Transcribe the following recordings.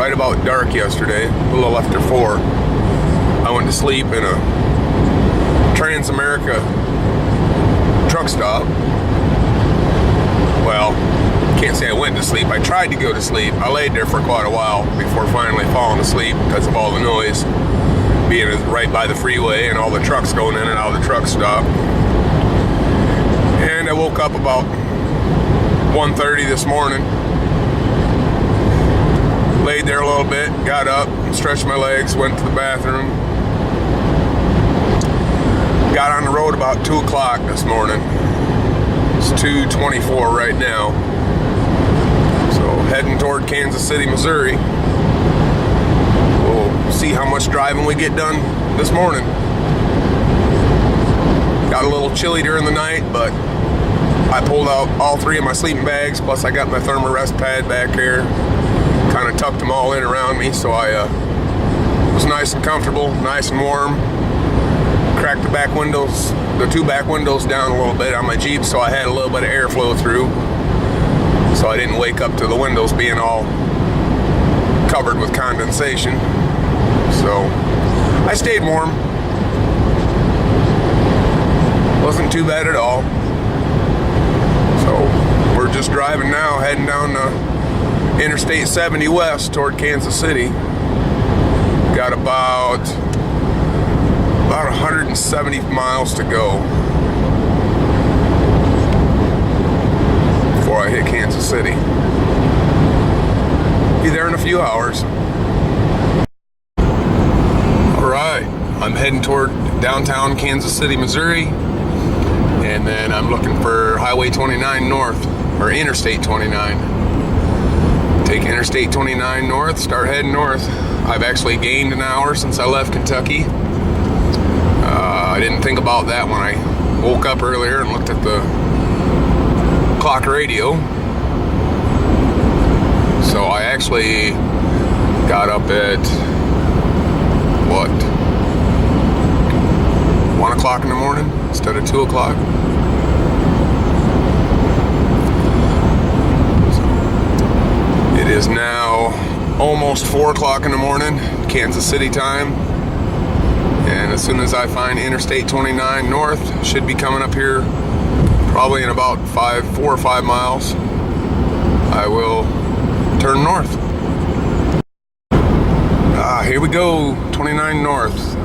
right about dark yesterday, a little after 4. I went to sleep in a Trans-America truck stop. Well, can't say I went to sleep. I tried to go to sleep. I laid there for quite a while before finally falling asleep because of all the noise, being right by the freeway and all the trucks going in and out of the truck stop. And I woke up about 1:30 this morning. Laid there a little bit, got up, stretched my legs, went to the bathroom. Got on the road about 2 o'clock this morning. It's 2:24 right now. So heading toward Kansas City, Missouri. We'll see how much driving we get done this morning. Got a little chilly during the night, but I pulled out all 3 of my sleeping bags, plus I got my thermarest pad back here. Kind of tucked them all in around me, so I was nice and comfortable, nice and warm. Cracked the back windows, the 2 back windows down a little bit on my Jeep, so I had a little bit of airflow through, so I didn't wake up to the windows being all covered with condensation. So I stayed warm. Wasn't too bad at all. So we're just driving now, heading down the Interstate 70 west toward Kansas City. Got about 170 miles to go before I hit Kansas City. Be there in a few hours. Alright, I'm heading toward downtown Kansas City, Missouri, and then I'm looking for Highway 29 north, or Interstate 29. Take Interstate 29 north, start heading north. I've actually gained an hour since I left Kentucky. I didn't think about that when I woke up earlier and looked at the clock radio. So I actually got up at, 1 o'clock in the morning instead of 2 o'clock. It is now almost 4 o'clock in the morning, Kansas City time. And as soon as I find Interstate 29 north, should be coming up here probably in about 4 or 5 miles, I will turn north. Here we go, 29 north.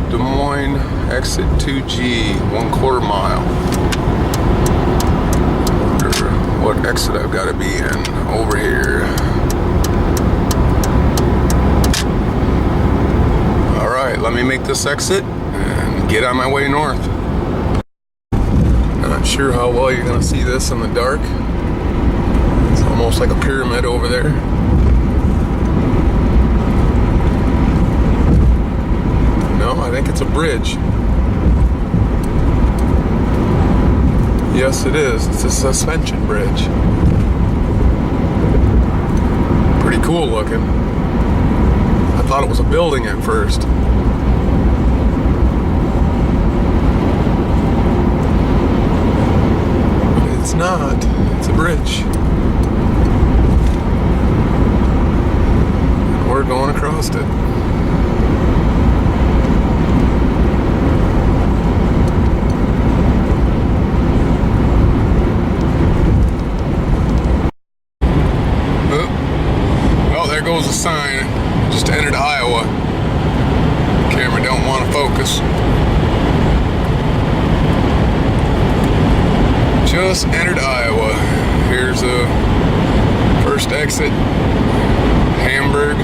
Des Moines, exit 2G, 1/4 mile. Wonder what exit I've got to be in over here. Alright, let me make this exit and get on my way north. Not sure how well you're going to see this in the dark. It's almost like a pyramid over there. I think it's a bridge. Yes, it is. It's a suspension bridge. Pretty cool looking. I thought it was a building at first. But it's not. It's a bridge. We're going across it. Goes a sign, just entered Iowa. Camera don't want to focus. Just entered Iowa. Here's a first exit, Hamburg.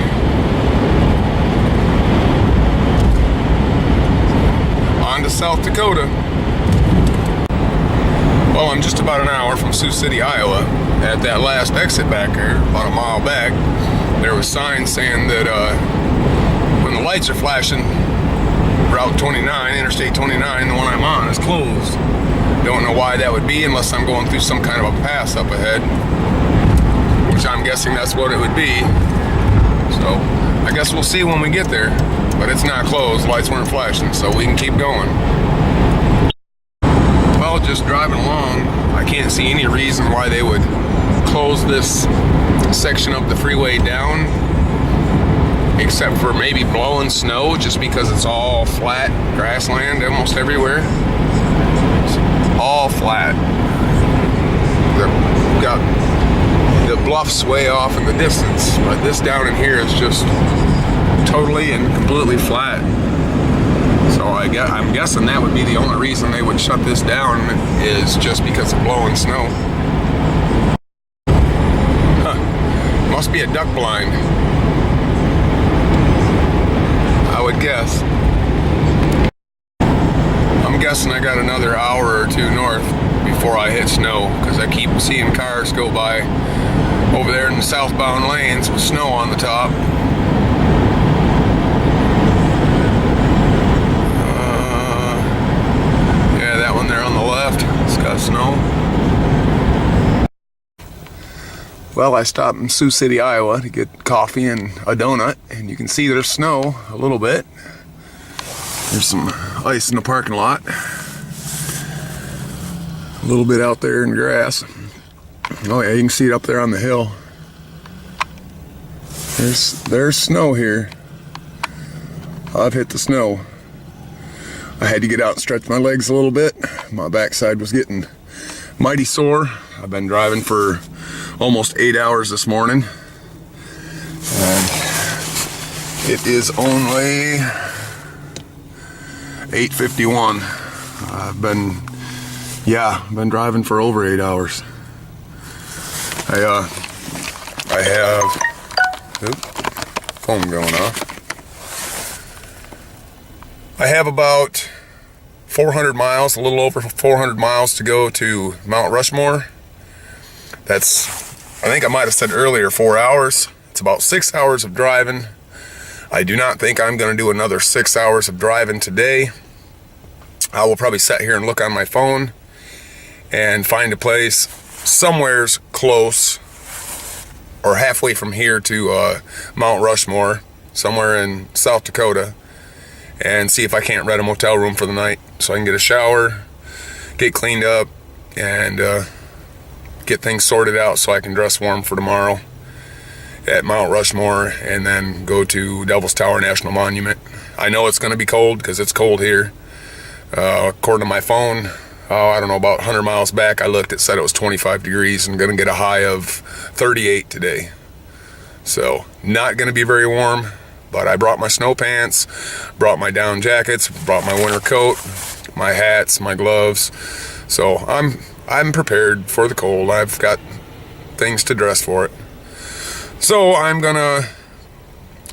On to South Dakota. Well, I'm just about an hour from Sioux City, Iowa. At that last exit back there, about a mile back, there was signs saying that when the lights are flashing, Route 29, Interstate 29, the one I'm on, is closed. Don't know why that would be unless I'm going through some kind of a pass up ahead, which I'm guessing that's what it would be. So I guess we'll see when we get there, but it's not closed. Lights weren't flashing, so we can keep going. Well, just driving along, I can't see any reason why they would close this section of the freeway down, except for maybe blowing snow, just because it's all flat grassland almost everywhere. It's all flat. We've got the bluffs way off in the distance, but this down in here is just totally and completely flat. So I'm guessing that would be the only reason they would shut this down, is just because of blowing snow. Huh. Must be a duck blind, I would guess. I'm guessing I got another hour or two north before I hit snow, because I keep seeing cars go by over there in the southbound lanes with snow on the top. Yeah, that one there on the left, it's got snow. Well, I stopped in Sioux City, Iowa to get coffee and a donut, and you can see there's snow a little bit. There's some ice in the parking lot. A little bit out there in grass. Oh yeah, you can see it up there on the hill. There's snow here. I've hit the snow. I had to get out and stretch my legs a little bit. My backside was getting mighty sore. I've been driving for almost 8 hours this morning. And it is only 8:51. I've been driving for over 8 hours. I have phone going off. I have about 400 miles, a little over 400 miles to go to Mount Rushmore. I think I might have said earlier 4 hours. It's about 6 hours of driving. I do not think I'm going to do another 6 hours of driving today. I will probably sit here and look on my phone and find a place somewhere's close or halfway from here to Mount Rushmore, somewhere in South Dakota, and see if I can't rent a motel room for the night so I can get a shower, get cleaned up, and get things sorted out so I can dress warm for tomorrow at Mount Rushmore, and then go to Devil's Tower National Monument. I know it's going to be cold because it's cold here. According to my phone, I don't know, about 100 miles back, I looked, it said it was 25 degrees and going to get a high of 38 today. So not going to be very warm, but I brought my snow pants, brought my down jackets, brought my winter coat, my hats, my gloves. So I'm prepared for the cold. I've got things to dress for it. So I'm gonna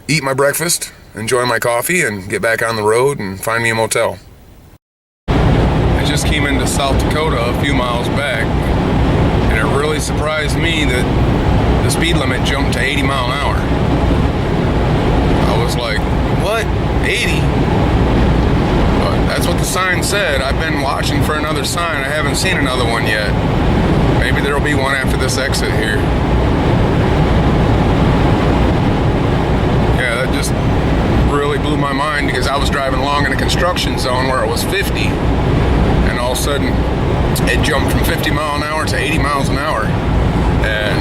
eat my breakfast, enjoy my coffee, and get back on the road and find me a motel. I just came into South Dakota a few miles back, and it really surprised me that the speed limit jumped to 80 mile an hour. I was like, what? 80? But that's what the sign said. I've been watching for another sign. I haven't seen another one yet. Maybe there'll be one after this exit here. Yeah, that just really blew my mind, because I was driving along in a construction zone where it was 50, and all of a sudden it jumped from 50 mile an hour to 80 miles an hour. And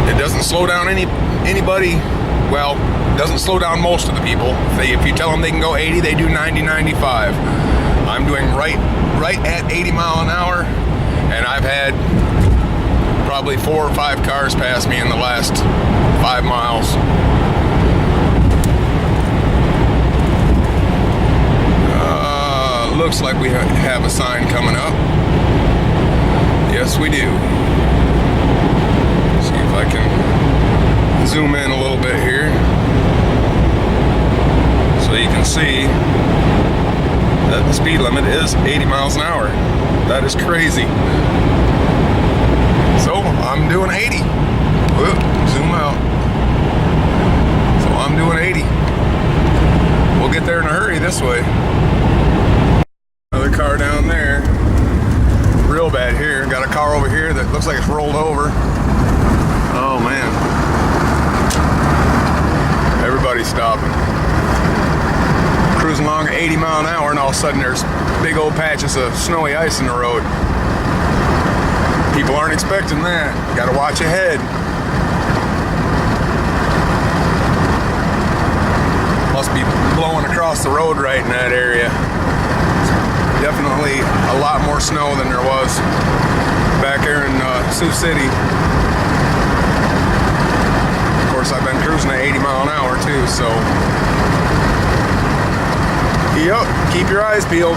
it doesn't slow down anybody. Well, it doesn't slow down most of the people. If you tell them they can go 80, they do 90, 95. I'm doing right at 80 mile an hour, and I've had probably 4 or 5 cars pass me in the last 5 miles. Looks like we have a sign coming up. Yes, we do. See if I can zoom in a little bit here so you can see that the speed limit is 80 miles an hour. That is crazy. So I'm doing 80. Whoop, zoom out. So I'm doing 80. We'll get there in a hurry this way. Another car down there. Real bad here. Got a car over here that looks like it's rolled over. Oh man. Everybody's stopping. Cruising along at 80 mile an hour, and all of a sudden there's big old patches of snowy ice in the road. People aren't expecting that. You gotta watch ahead. Must be blowing across the road right in that area. Definitely a lot more snow than there was back here in Sioux City. Of course, I've been cruising at 80 mile an hour too, so yep, keep your eyes peeled.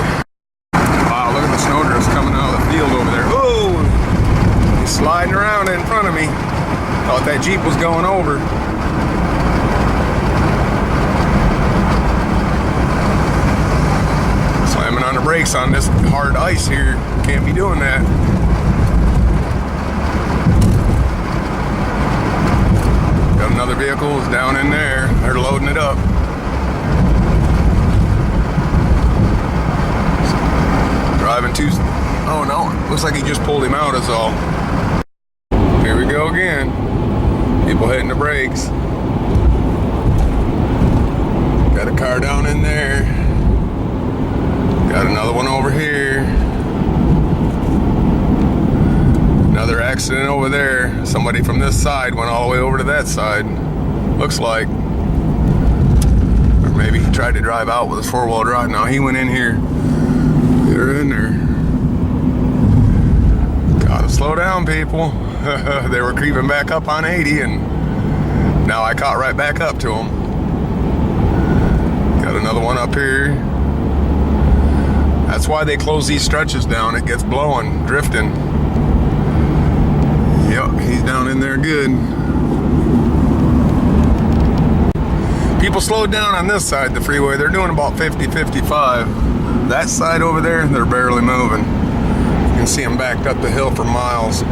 Wow, look at the snowdrifts coming out of the field over there. Oh, he's sliding around in front of me. Thought that Jeep was going over. Slamming on the brakes on this hard ice here. Can't be doing that. Got another vehicle down in there. They're loading it up. Driving too. Oh no, looks like he just pulled him out is all. Here we go again. People hitting the brakes. Got a car down in there. Got another one over here. Another accident over there. Somebody from this side went all the way over to that side. Looks like. Or maybe he tried to drive out with his four-wheel drive. No, he went in here. They're in there. Gotta slow down, people. They were creeping back up on 80, and now I caught right back up to them. Got another one up here. That's why they close these stretches down. It gets blowing, drifting. Yep, he's down in there good. People slowed down on this side of the freeway. They're doing about 50, 55. That side over there, they're barely moving. You can see them backed up the hill for miles.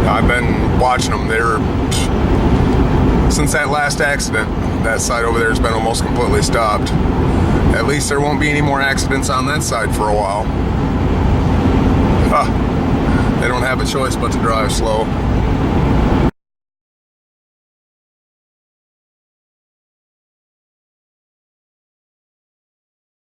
I've been watching them. They're, since that last accident, that side over there has been almost completely stopped. At least there won't be any more accidents on that side for a while. They don't have a choice but to drive slow.